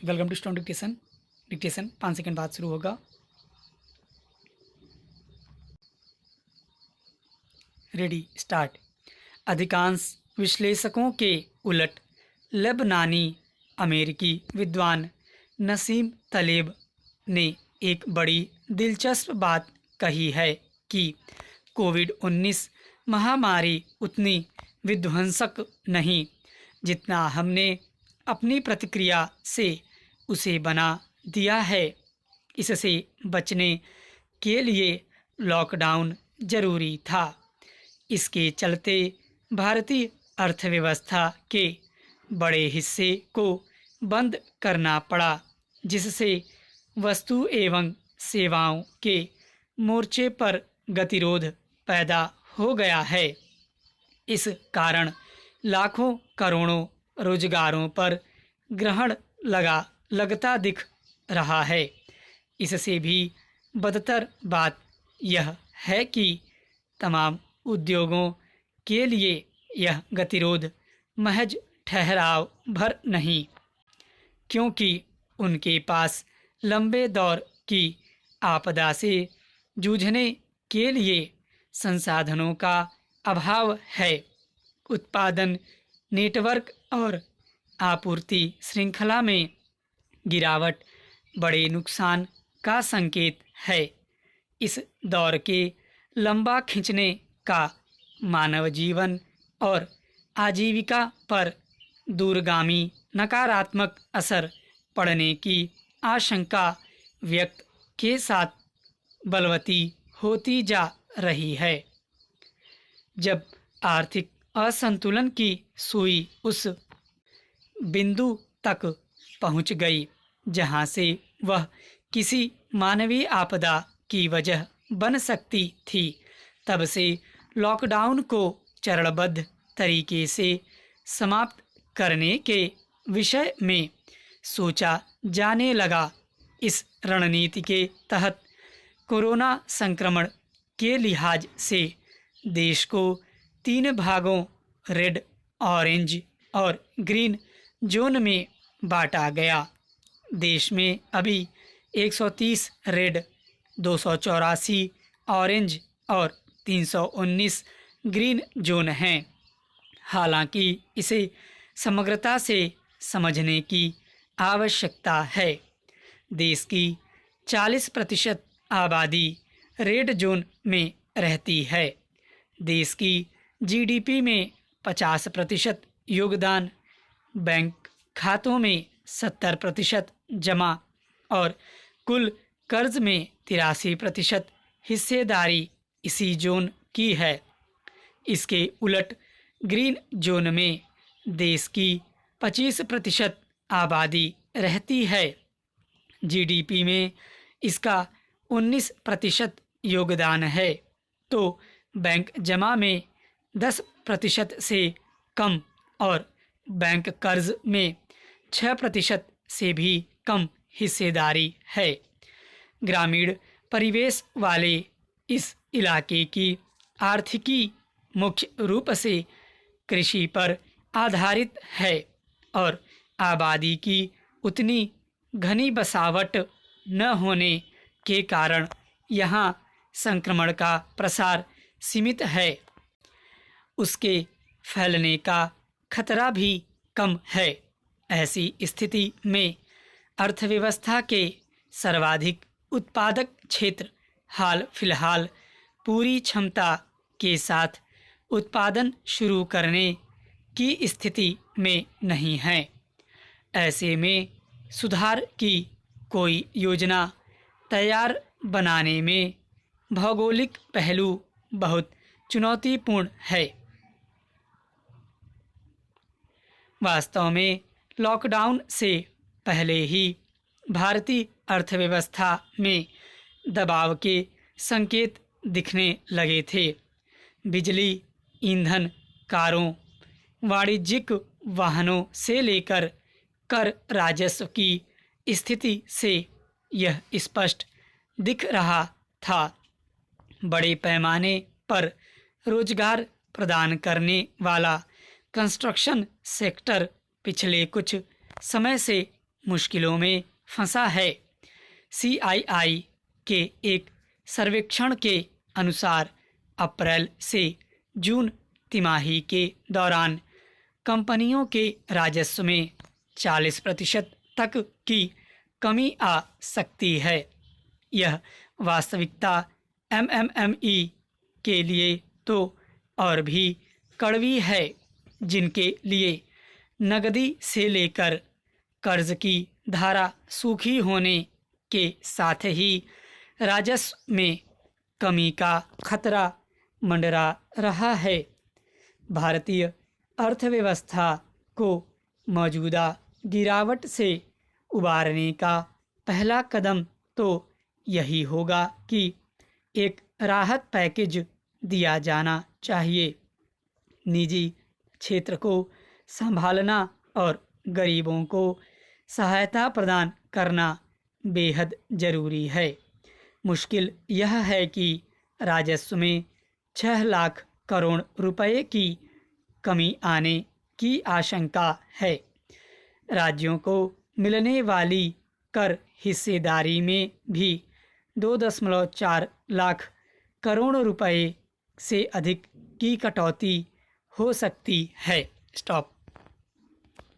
Welcome to stone dictation. Dictation 5 second बाद शुरू होगा। Ready start. अधिकांश विश्लेषकों के उलट लेबनानी अमेरिकी विद्वान नसीम तलेब ने एक बड़ी दिलचस्प बात कही है कि कोविड-19 महामारी उतनी विध्वंसक नहीं जितना हमने अपनी प्रतिक्रिया से उसे बना दिया है। इससे बचने के लिए लॉकडाउन जरूरी था। इसके चलते भारतीय अर्थव्यवस्था के बड़े हिस्से को बंद करना पड़ा, जिससे वस्तु एवं सेवाओं के मोर्चे पर गतिरोध पैदा हो गया है। इस कारण लाखों करोड़ों रोजगारों पर ग्रहण लगता दिख रहा है। इससे भी बदतर बात यह है कि तमाम उद्योगों के लिए यह गतिरोध महज ठहराव भर नहीं, क्योंकि उनके पास लंबे दौर की आपदा से जूझने के लिए संसाधनों का अभाव है। उत्पादन नेटवर्क और आपूर्ति श्रृंखला में गिरावट बड़े नुकसान का संकेत है। इस दौर के लंबा खिंचने का मानव जीवन और आजीविका पर दूरगामी नकारात्मक असर पड़ने की आशंका व्यक्त के साथ बलवती होती जा रही है। जब आर्थिक असंतुलन की सुई उस बिंदु तक पहुंच गई जहां से वह किसी मानवीय आपदा की वजह बन सकती थी, तब से लॉकडाउन को चरणबद्ध तरीके से समाप्त करने के विषय में सोचा जाने लगा। इस रणनीति के तहत कोरोना संक्रमण के लिहाज से देश को 3 भागों रेड, ऑरेंज और ग्रीन जोन में बांटा गया। देश में अभी 130 रेड, 284 ऑरेंज और 319 ग्रीन जोन हैं। हालांकि इसे समग्रता से समझने की आवश्यकता है। देश की 40% आबादी रेड जोन में रहती है। देश की जीडीपी में 50% योगदान, बैंक खातों में 70% जमा और कुल कर्ज में 83% हिस्सेदारी इसी जोन की है। इसके उलट ग्रीन जोन में देश की 25% आबादी रहती है। जीडीपी में इसका 19% योगदान है, तो बैंक जमा में 10% से कम और बैंक कर्ज में 6% से भी कम हिस्सेदारी है। ग्रामीण परिवेश वाले इस इलाके की आर्थिकी मुख्य रूप से कृषि पर आधारित है और आबादी की उतनी घनी बसावट न होने के कारण यहाँ संक्रमण का प्रसार सीमित है। उसके फैलने का खतरा भी कम है। ऐसी स्थिति में अर्थव्यवस्था के सर्वाधिक उत्पादक क्षेत्र हाल फिलहाल पूरी क्षमता के साथ उत्पादन शुरू करने की स्थिति में नहीं है। ऐसे में सुधार की कोई योजना तैयार बनाने में भौगोलिक पहलू बहुत चुनौतीपूर्ण है। वास्तव में लॉकडाउन से पहले ही भारतीय अर्थव्यवस्था में दबाव के संकेत दिखने लगे थे। बिजली, ईंधन, कारों, वाणिज्यिक वाहनों से लेकर कर राजस्व की स्थिति से यह स्पष्ट दिख रहा था। बड़े पैमाने पर रोजगार प्रदान करने वाला कंस्ट्रक्शन सेक्टर पिछले कुछ समय से मुश्किलों में फंसा है। CII के एक सर्वेक्षण के अनुसार अप्रैल से जून तिमाही के दौरान कंपनियों के राजस्व में 40% तक की कमी आ सकती है। यह वास्तविकता MMME के लिए तो और भी कड़वी है, जिनके लिए नकदी से लेकर कर्ज की धारा सूखी होने के साथ ही राजस्व में कमी का खतरा मंडरा रहा है। भारतीय अर्थव्यवस्था को मौजूदा गिरावट से उबारने का पहला कदम तो यही होगा कि एक राहत पैकेज दिया जाना चाहिए। निजी क्षेत्र को संभालना और गरीबों को सहायता प्रदान करना बेहद ज़रूरी है। मुश्किल यह है कि राजस्व में 6 लाख करोड़ रुपए की कमी आने की आशंका है। राज्यों को मिलने वाली कर हिस्सेदारी में भी 2.4 लाख करोड़ रुपए से अधिक की कटौती हो सकती है। स्टॉप।